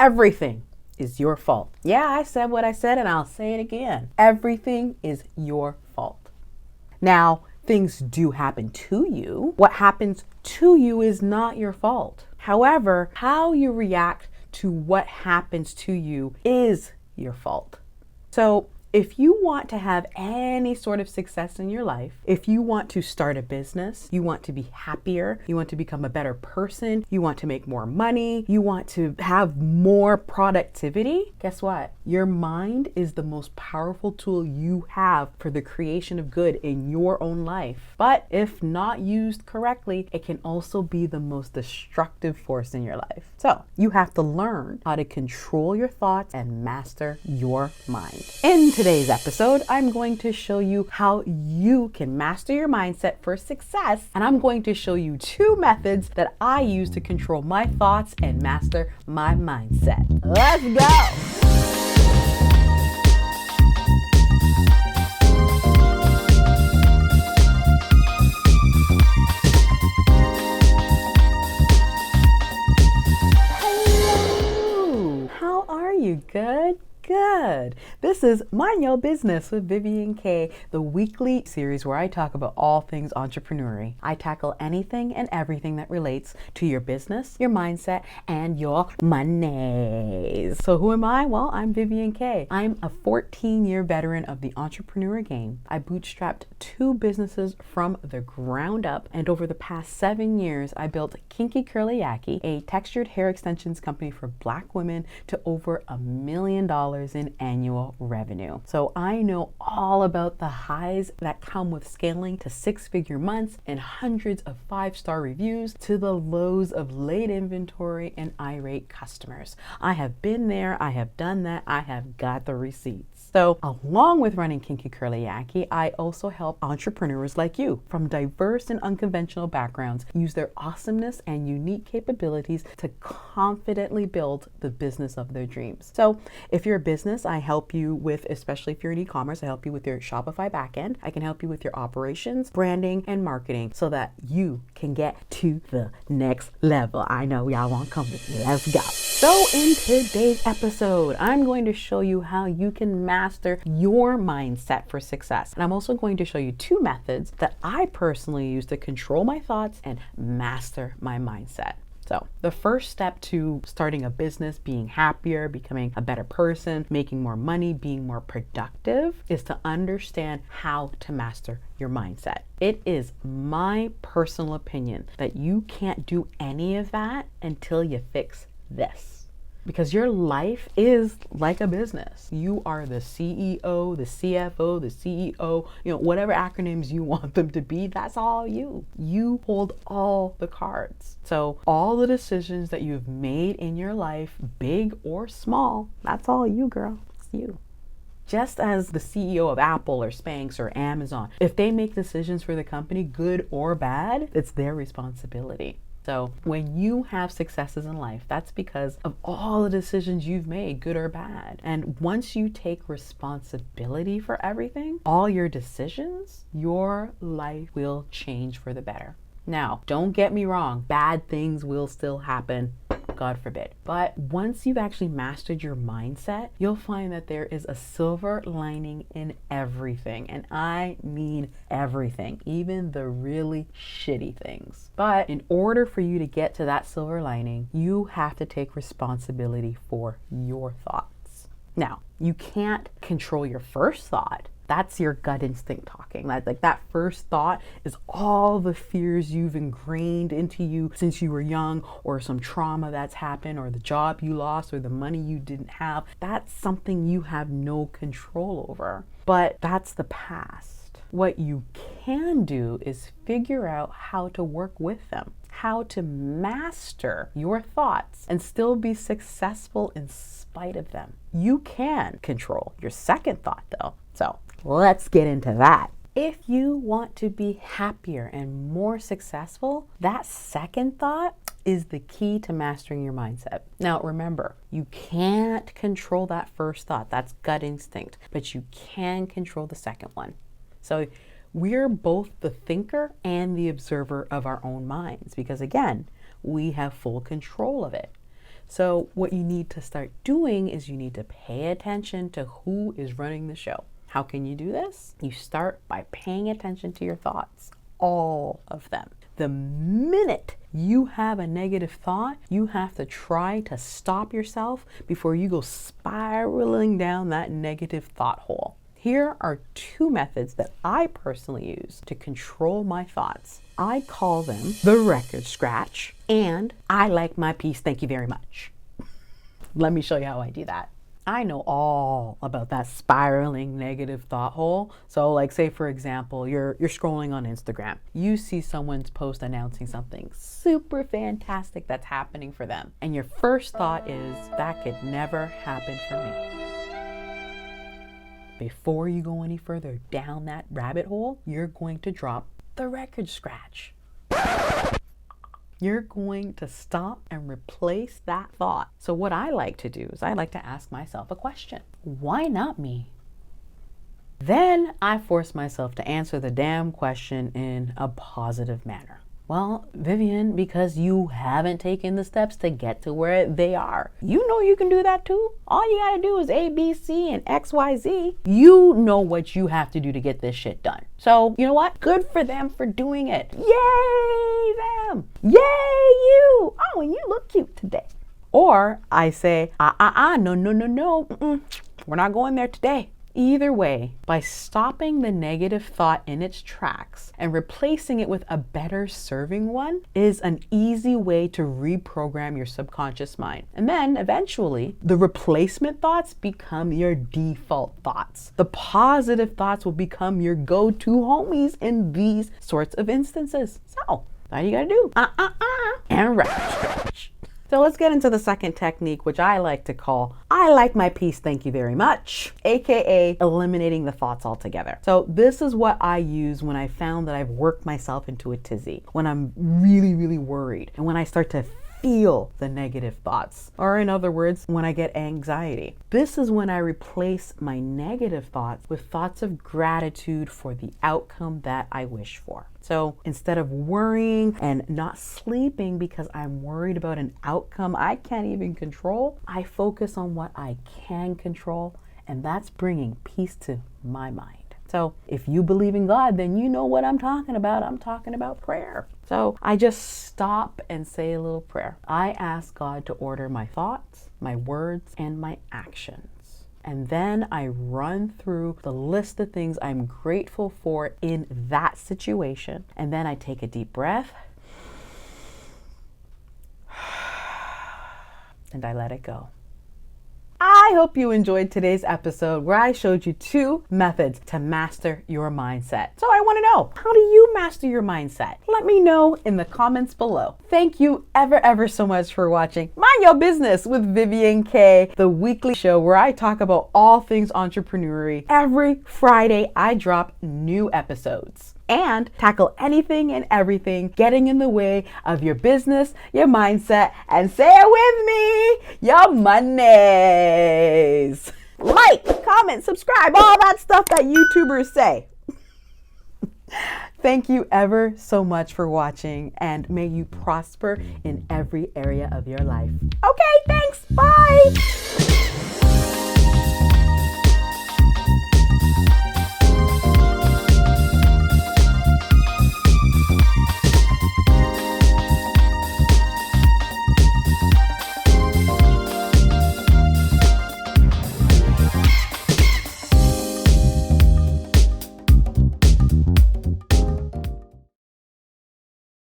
everything is your fault. Yeah, I said what I said and I'll say it again. Everything is your fault. Now, things do happen to you. What happens to you is not your fault. However, how you react to what happens to you is your fault. So if you want to have any sort of success in your life, if you want to start a business, you want to be happier, you want to become a better person, you want to make more money, you want to have more productivity, guess what? Your mind is the most powerful tool you have for the creation of good in your own life. But if not used correctly, it can also be the most destructive force in your life. So you have to learn how to control your thoughts and master your mind. In today's episode, I'm going to show you how you can master your mindset for success, and I'm going to show you 2 methods that I use to control my thoughts and master my mindset. Let's go! Hello! How are you? Good? Good. This is Mind Your Business with Vivian Kaye, the weekly series where I talk about all things entrepreneurial. I tackle anything and everything that relates to your business, your mindset, and your money. So who am I? Well, I'm Vivian Kaye. I'm a 14-year veteran of the entrepreneur game. I bootstrapped 2 businesses from the ground up, and over the past 7 years, I built Kinky Curly Yaki, a textured hair extensions company for Black women, to over $1 million in annual revenue. So I know all about the highs that come with scaling to 6-figure months and hundreds of 5-star reviews, to the lows of late inventory and irate customers. I have been there, I have done that, I have got the receipts. So along with running Kinky Curly Yaki, I also help entrepreneurs like you from diverse and unconventional backgrounds use their awesomeness and unique capabilities to confidently build the business of their dreams. So if you're a business, I help you with, especially if you're in e-commerce, I help you with your Shopify backend. I can help you with your operations, branding, and marketing so that you can get to the next level. I know y'all want to come with me. Let's go. So in today's episode, I'm going to show you how you can master your mindset for success. And I'm also going to show you 2 methods that I personally use to control my thoughts and master my mindset. So the first step to starting a business, being happier, becoming a better person, making more money, being more productive, is to understand how to master your mindset. It is my personal opinion that you can't do any of that until you fix this. Because your life is like a business. You are the CEO, the CFO, the CEO, whatever acronyms you want them to be, that's all you. You hold all the cards. So all the decisions that you've made in your life, big or small, that's all you, girl. It's you. Just as the CEO of Apple or Spanx or Amazon, if they make decisions for the company, good or bad, it's their responsibility. So when you have successes in life, that's because of all the decisions you've made, good or bad. And once you take responsibility for everything, all your decisions, your life will change for the better. Now, don't get me wrong, bad things will still happen, God forbid. But once you've actually mastered your mindset, you'll find that there is a silver lining in everything. And I mean everything, even the really shitty things. But in order for you to get to that silver lining, you have to take responsibility for your thoughts. Now, you can't control your first thought. That's your gut instinct talking. That first thought is all the fears you've ingrained into you since you were young, or some trauma that's happened, or the job you lost, or the money you didn't have. That's something you have no control over. But that's the past. What you can do is figure out how to work with them, how to master your thoughts and still be successful in spite of them. You can control your second thought though. So let's get into that. If you want to be happier and more successful, that second thought is the key to mastering your mindset. Now remember, you can't control that first thought. That's gut instinct, but you can control the second one. So we're both the thinker and the observer of our own minds because again, we have full control of it. So what you need to start doing is you need to pay attention to who is running the show. How can you do this? You start by paying attention to your thoughts, all of them. The minute you have a negative thought, you have to try to stop yourself before you go spiraling down that negative thought hole. Here are two methods that I personally use to control my thoughts. I call them the record scratch and I like my peace, thank you very much. Let me show you how I do that. I know all about that spiraling negative thought hole. So like say for example, you're scrolling on Instagram. You see someone's post announcing something super fantastic that's happening for them. And your first thought is, that could never happen for me. Before you go any further down that rabbit hole, you're going to drop the record scratch. You're going to stop and replace that thought. So what I like to do is I like to ask myself a question. Why not me? Then I force myself to answer the damn question in a positive manner. Well, Vivian, because you haven't taken the steps to get to where they are. You know you can do that too. All you gotta do is A, B, C, and X, Y, Z. You know what you have to do to get this shit done. So, you know what? Good for them for doing it. Yay them! Yay you! Oh, and you look cute today. Or I say, no. We're not going there today. Either way, by stopping the negative thought in its tracks and replacing it with a better serving one is an easy way to reprogram your subconscious mind. And then eventually, the replacement thoughts become your default thoughts. The positive thoughts will become your go-to homies in these sorts of instances. So, all you gotta do, and stretch. So let's get into the second technique, which I like to call, I like my peace, thank you very much, aka eliminating the thoughts altogether. So this is what I use when I found that I've worked myself into a tizzy, when I'm really, really worried, and when I start to feel the negative thoughts, or in other words, when I get anxiety. This is when I replace my negative thoughts with thoughts of gratitude for the outcome that I wish for. So instead of worrying and not sleeping because I'm worried about an outcome I can't even control, I focus on what I can control, and that's bringing peace to my mind. So if you believe in God, then you know what I'm talking about. I'm talking about prayer. So I just stop and say a little prayer. I ask God to order my thoughts, my words, and my actions. And then I run through the list of things I'm grateful for in that situation. And then I take a deep breath and I let it go. I hope you enjoyed today's episode where I showed you two methods to master your mindset. So I want to know, how do you master your mindset? Let me know in the comments below. Thank you ever so much for watching Mind Your Business with Vivian Kaye, the weekly show where I talk about all things entrepreneurial. Every Friday I drop new episodes and tackle anything and everything getting in the way of your business, your mindset, and say it with me, your monies. Like, comment, subscribe, all that stuff that YouTubers say. Thank you ever so much for watching, and may you prosper in every area of your life. Okay, thanks. Bye.